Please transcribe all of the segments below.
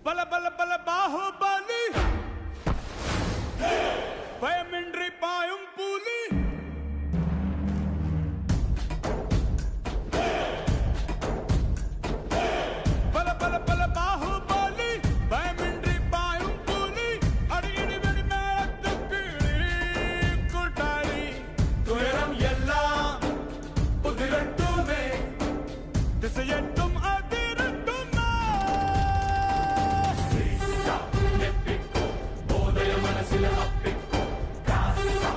பல பல பல பாகுபலி பயமின்றி பாயும் புலி பல பல பல பாகுபலி பயமின்றி பாயும் புலி அடியடி வெடி மேளத்துக்கு கூட்டாளி துயரம் எல்லாம் புதிரட்டுமே திசையட்டும் அதிரட்டுமே எப்பிக்கோ போதைய மனசில அப்பிக்கோ காசா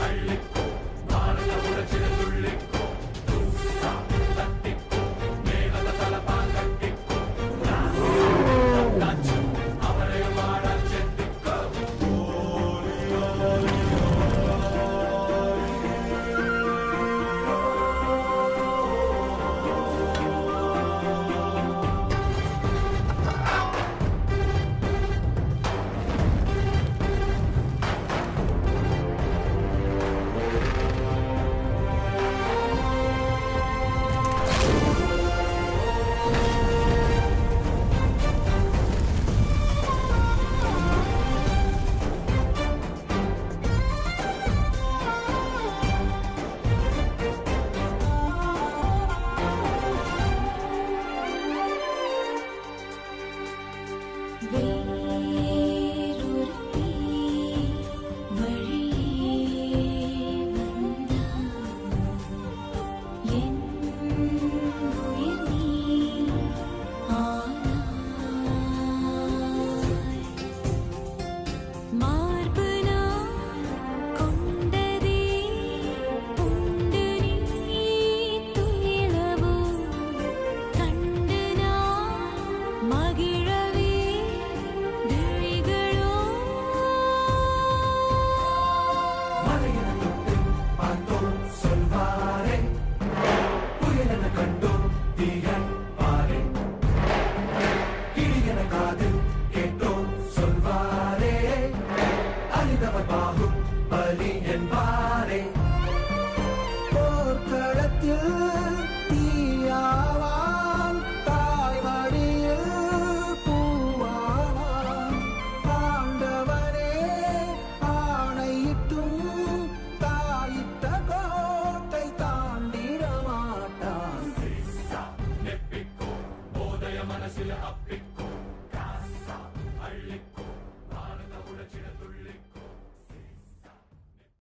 அள்ளிக்கோ பாரத உடச்சிட துள்ளிக்கோ தூசா தட்டிக்கோ மேகத தலபாங்கட்டிக்கோ ராசி அவரை வாட செட்டிக்கோ வெயில்